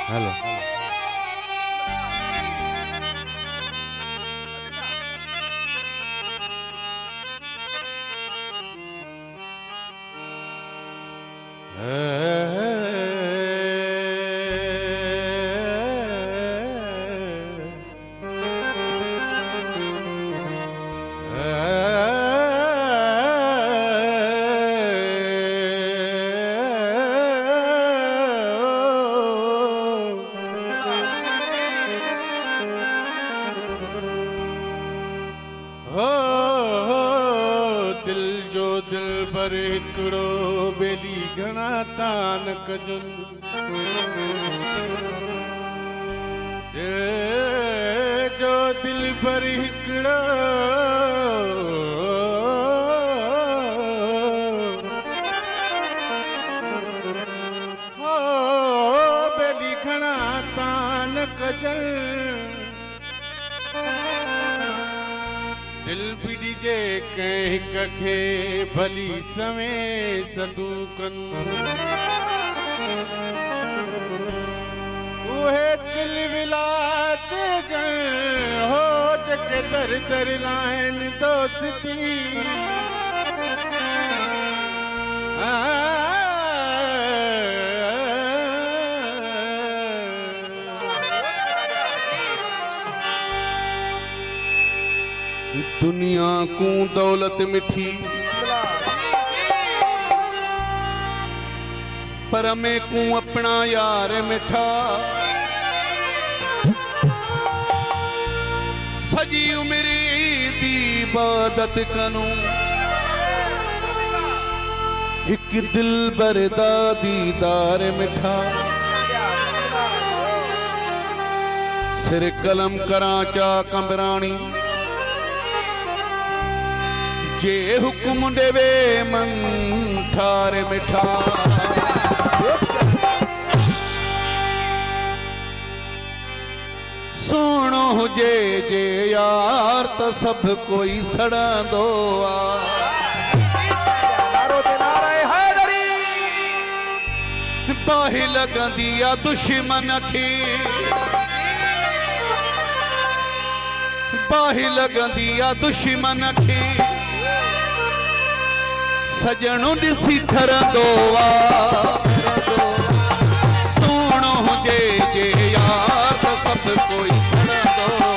hello दिल जो दिल पर हिकड़ो बेली घणा तान कजन दिल जो दिल पर हिकड़ो हो बेली घणा तान कजन दिल बिड़ी जे कहीं कखे भली समय सदूकन उहे चिल विलाच जन हो जके दर दर लाइन दोस्ती दुनिया को दौलत मिठी पर मैं को अपना यार मिठा सजी उमरी दी इबादत करूं एक दिल बरदा दीदार मिठा सिर कलम कराचा कमरानी जे हुक्म देवे मन ठार मिठा सोनो हुजे जे यार तो सब कोई सड़ा दो बाही लगंदी आ दुश्मन की बाही लगंदी आ दुश्मन की सजणों दिसी ठरंदो सोनो हुजे जे यार तो सब कोई सड़ंदो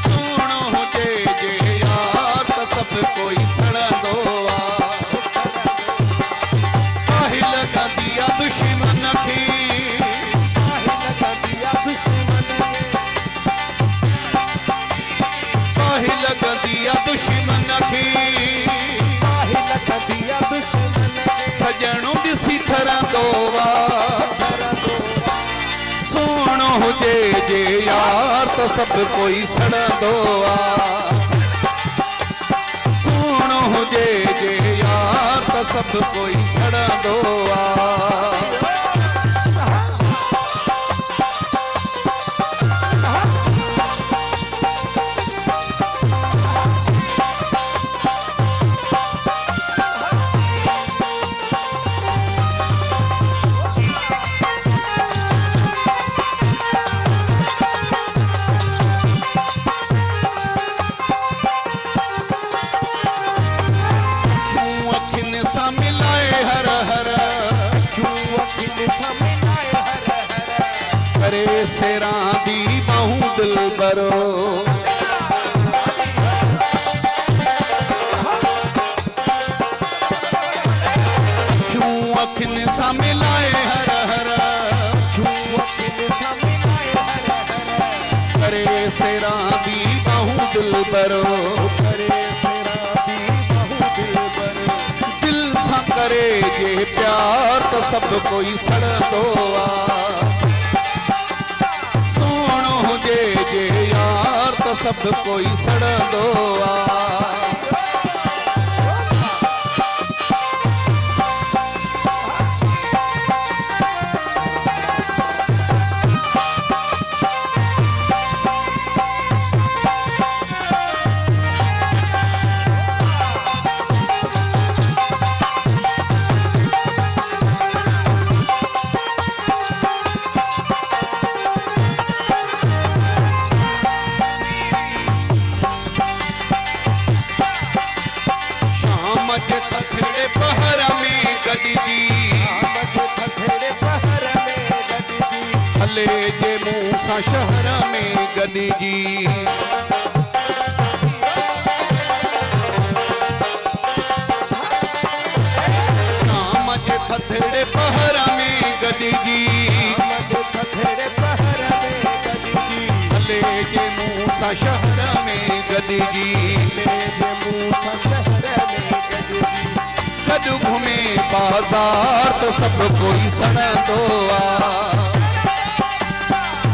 सोनो हुजे जे यार तो सब कोई सड़ंदो काहि लगंदी आ दुश्मन की दुश्मन की सजणों दिसी ठरंदो सोनो हुजे जे यार तो सब कोई सड़ंदो सोनो हुजे जे यार तो सब कोई सड़ंदो करे सेरा दी बाहू दिल बरो क्यों अखिन सा मिलाए हर हर करे सेरा दी बाहू दिल बरो दिल सा करे जे प्यार तो सब कोई सड़ंदो जे यार तो सब कोई सड़ंदो पहर में गॾिजी हले जे मूं सां शहर में गॾिजी शाम जे थधड़े पहर में गॾिजी हले जे मूं सां शहर में गॾिजी गॾु घुमे बाज़ार त सभु कोई सड़ंदो आहे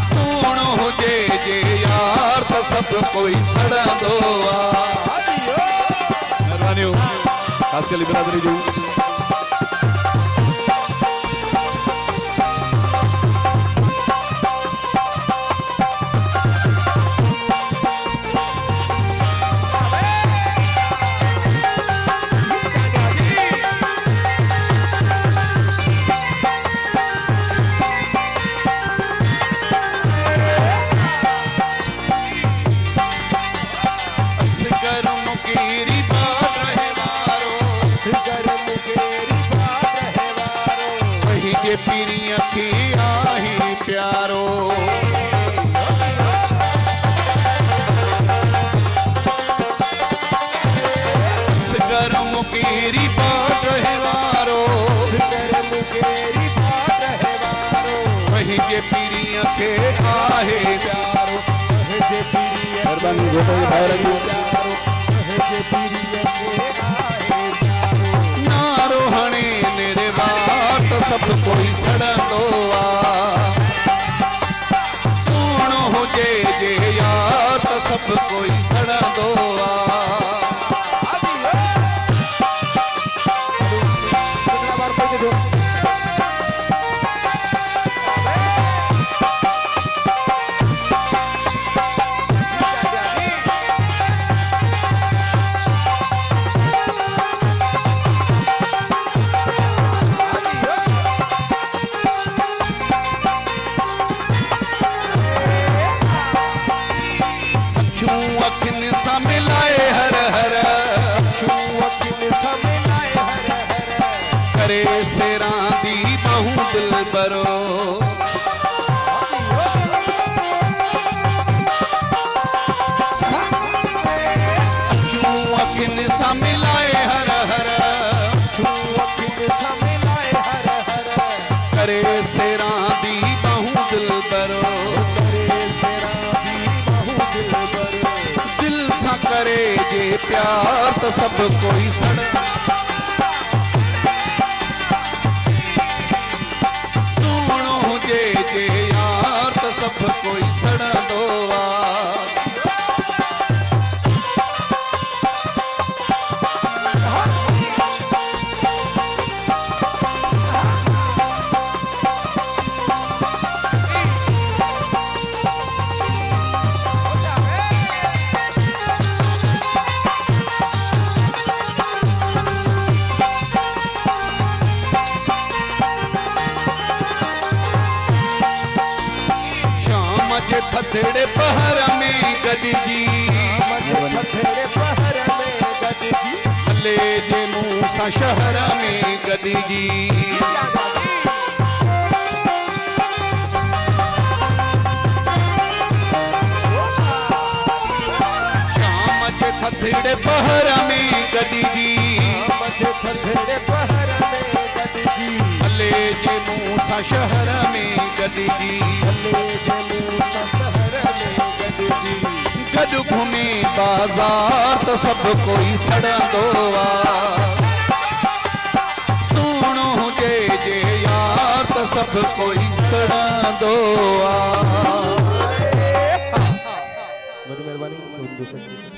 सुहिणो हुजे जे यार त सभु कोई सड़ंदो आहे महिरबानी ख़ासि करे बिरादरी जूं पीरी खे आहे प्यारो गरम केरी बात है वारो वही जे पीरी खे आहे प्यारो महिरबानी घोटो खे ॿाहिरि नारो हणे मेरे बात सब कोई सड़ंदो आहे सुहिणो हुजे जे यार त सब कोई सड़ंदो आहे अखियुनि सां मिलाए हर हर करे सेरां दी ॿहूं दिलबरो अखियुनि सां मिलाए हर हर करे सेरां दी ॿहूं दिलबरो करे जे प्यार तो सब कोई सड़ सुहिणो हुजे जे यार तो सब कोई सड़ंदो आहे थधड़े पहर में गॾिजी हले जे मूं सां शहर में गॾिजी शाम जे थधड़े पहर में गॾिजी हले जे मूं सां शहर में गॾिजी गॾु घुमे बाज़ार त सब कोई सड़ंदो आहे सुहिणो हुजे जे यार त सब कोई सड़ंदो आहे महिरबानी